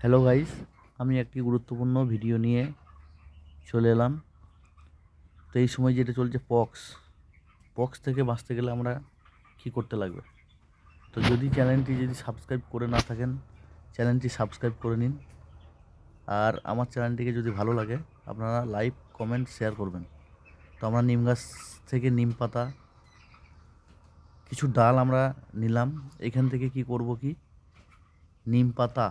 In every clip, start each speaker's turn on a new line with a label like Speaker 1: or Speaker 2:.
Speaker 1: Hello guys, আমি একটি গুরুত্বপূর্ণ ভিডিও নিয়ে চলে এলাম। তো এই সময় যেটা চলছে পক্স থেকে বাঁচতে গেলে আমরা কি করতে লাগবে? তো চ্যানেলটি সাবস্ক্রাইব করে না থাকেন, চ্যানেলটি সাবস্ক্রাইব করে নিন। আর আমার চ্যানেলটিকে যদি ভালো লাগে আপনারা লাইক, কমেন্ট, শেয়ার করবেন। তো আমরা নিম গাছ থেকে নিম পাতা কিছু ডাল আমরা নিলাম। এখান থেকে কি করব, নিম পাতা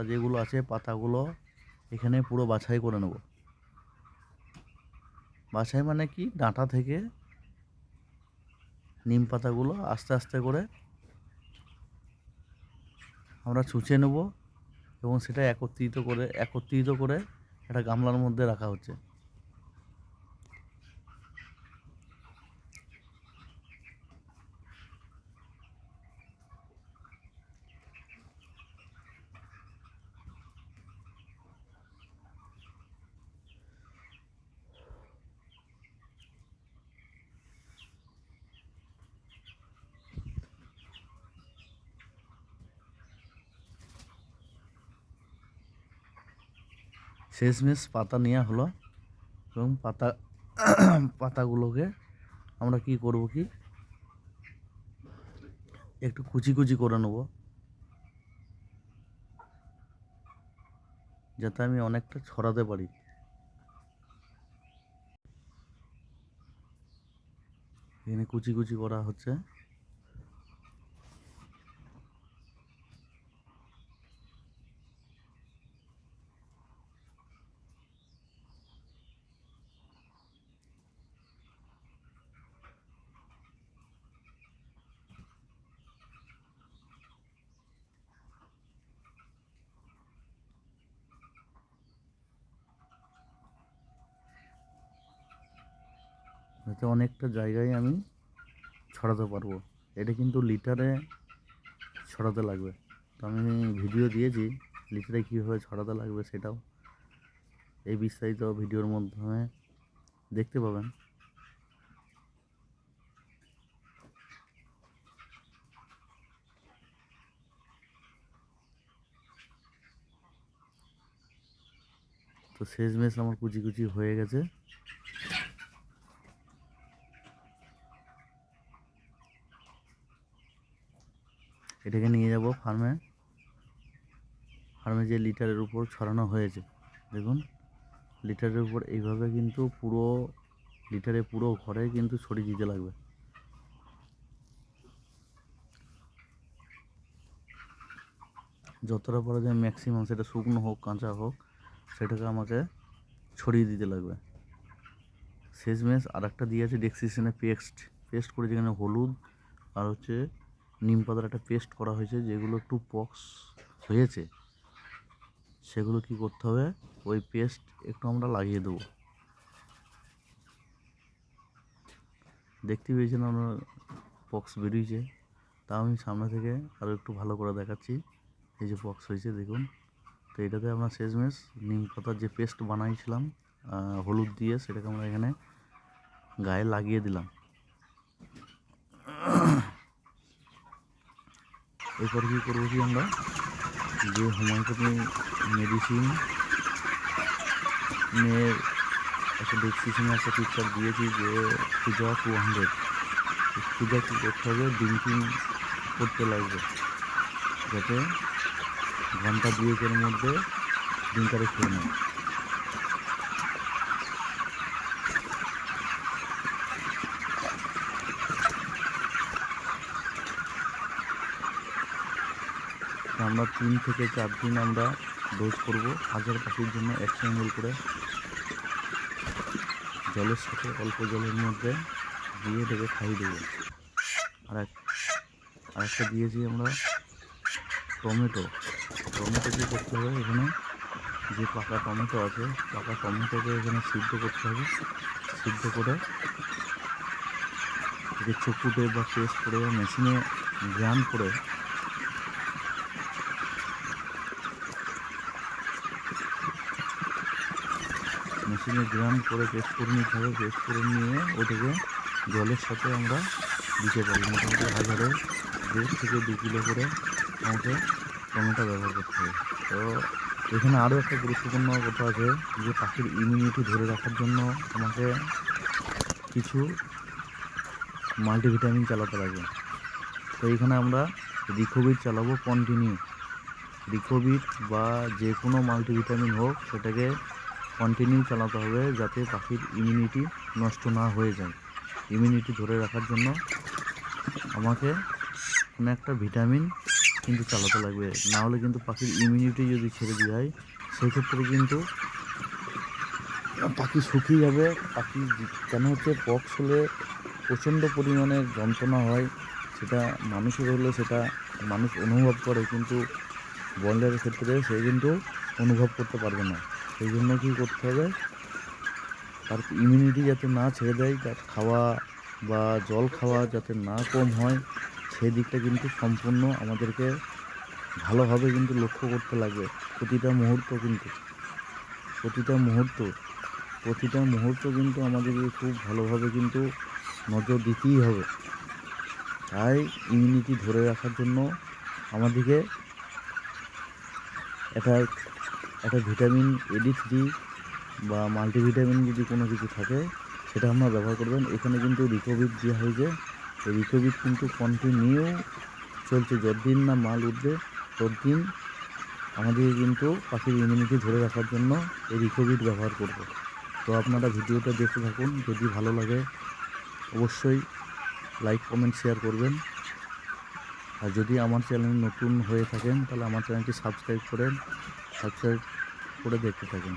Speaker 1: যেগুলো আছে পাতাগুলো এখানে পুরো বাছাই করে নেব। বাছাই মানে কি, ডাঁটা থেকে নিম পাতাগুলো আস্তে আস্তে করে আমরা ছুঁচে নেব এবং সেটা একত্রিত করে একটা গামলার মধ্যে রাখা হচ্ছে। শেষমেশ পাতা নেওয়া হলো এবং পাতাগুলোকে আমরা কি করব, একটু কুচি কুচি করে নেব, যাতে আমি অনেকটা ছড়াতে পারি। এখানে কুচি কুচি করা হচ্ছে। যাতে অনেকটা জায়গায় আমি ছড়াতে পারবো। এটা কিন্তু লিটারে ছড়াতে লাগবে। তো আমি ভিডিও দিয়েছি লিটারে কীভাবে ছড়াতে লাগবে, সেটাও এই বিস্তারিত ভিডিওর মাধ্যমে দেখতে পাবেন। তো শেষমেশ আমার কুচি কুচি হয়ে গেছে। এটাকে নিয়ে যাব ফার্মে যে লিটারের উপর ছড়ানো হয়েছে। দেখুন, লিটারের উপর এইভাবে কিন্তু পুরো ঘরে কিন্তু ছড়িয়ে দিতে লাগবে। যতটা পারা যায় ম্যাক্সিমাম, সেটা শুকনো হোক কাঁচা হোক, সেটাকে আমাকে ছড়িয়ে দিতে লাগবে। শেষমেশ আর একটা দিয়েছে ডেক্সিসিনে পেস্ট করে, যেখানে হলুদ আর নিম পাতার একটা পেস্ট করা হয়েছে। যেগুলো একটু পক্স হয়েছে সেগুলো কি করতে হবে, ওই পেস্ট একটু আমরা লাগিয়ে দেবো। দেখতে পেয়েছেন আমরা পক্স বেরিয়েছে, তা আমি সামনে থেকে আরও একটু ভালো করে দেখাচ্ছি। এই যে পক্স হয়েছে দেখুন। তো এটাতে আমরা শেষমেশ নিম পাতার যে পেস্ট বানাইছিলাম হলুদ দিয়ে, সেটাকে আমরা এখানে গায়ে লাগিয়ে দিলাম। এরপর কী করবো, আমরা যে হোমিওপ্যাথি মেডিসিন নিয়ে একটা ডেক্সিসিনে একটা পিকচার দিয়েছি, যে পূজা 200, পূজা কী করতে হবে, ড্রিঙ্কিং করতে লাগবে, যাতে ঘন্টা 2-এর মধ্যে ড্রিঙ্কারে খেয়ে নেয়। আমরা 3 থেকে 4 দিন আমরা ডোজ করব। 1000 পাখির জন্য 100 ml করে জলের সাথে অল্প জলের মধ্যে দিয়ে এটাকে খাইয়ে দেবো। আর একটা দিয়েছি আমরা টমেটো কী করতে হবে, এখানে যে পাকা টমেটো আছে, পাকা টমেটোকে এখানে সিদ্ধ করতে হবে। সিদ্ধ করে একে চকুটে বা পেস্ট করে বা মেশিনে গ্রাইন্ড করে পেস্ট করে নিতে হবে। পেস্ট করে নিয়ে ওটাকে জলের সাথে আমরা দিতে পারি। মোটামুটি 1,500 থেকে 2 কিলো করে আমাকে টমেটো ব্যবহার করতে হবে। তো এখানে আরও একটা গুরুত্বপূর্ণ কথা আছে যে পাখির ইমিউনিটি ধরে রাখার জন্য আমাকে কিছু মাল্টিভিটামিন চালাতে লাগবে। তো এখানে আমরা রিকোভিট চালাবো কন্টিনিউ। রিকোভিট বা যে কোনো মাল্টিভিটামিন হোক সেটাকে কন্টিনিউ চালাতে হবে যাতে পাখির ইমিউনিটি নষ্ট না হয়ে যায়। ইমিউনিটি ধরে রাখার জন্য আমাকে কোনো একটা ভিটামিন কিন্তু চালাতে লাগবে, না হলে কিন্তু পাখির ইমিউনিটি যদি ছেড়ে দেওয়া হয় সেক্ষেত্রে কিন্তু পাখি শুকিয়ে যাবে। পাখি কেন হচ্ছে পক্স হলে প্রচণ্ড পরিমাণে যন্ত্রণা হয়, সেটা মানুষের হলে সেটা মানুষ অনুভব করে, কিন্তু ব্রয়লারের ক্ষেত্রে সে কিন্তু অনুভব করতে পারবে না। সেই জন্য কী করতে হবে, তার ইমিউনিটি যাতে না ছেড়ে দেয়, তার খাওয়া বা জল খাওয়া যাতে না কম হয়, সেই দিকটা কিন্তু সম্পূর্ণ আমাদেরকে ভালোভাবে কিন্তু লক্ষ্য করতে লাগবে। প্রতিটা মুহূর্ত কিন্তু আমাদেরকে খুব ভালোভাবে কিন্তু নজর দিতেই হবে। তাই ইমিউনিটি ধরে রাখার জন্য আমাদেরকে একটা ভিটামিন AD3 বা মাল্টিভিটামিন যদি কোনো কিছু থাকে সেটা আপনারা ব্যবহার করবেন। এখানে কিন্তু রিকোভিট দেওয়া হয়েছে। এই রিকোভিট কিন্তু কন্টিনিউ চলছে, যতদিন না মাল উঠবে ততদিন আমাদেরকে কিন্তু পাখির ইমিউনিটি ধরে রাখার জন্য এই রিকোভিট ব্যবহার করব। তো আপনারা ভিডিওটা দেখতে থাকুন, যদি ভালো লাগে অবশ্যই লাইক কমেন্ট শেয়ার করবেন। আর যদি আমার চ্যানেল নতুন হয়ে থাকেন তাহলে আমার চ্যানেলটি সাবস্ক্রাইব করে দেখতে থাকুন।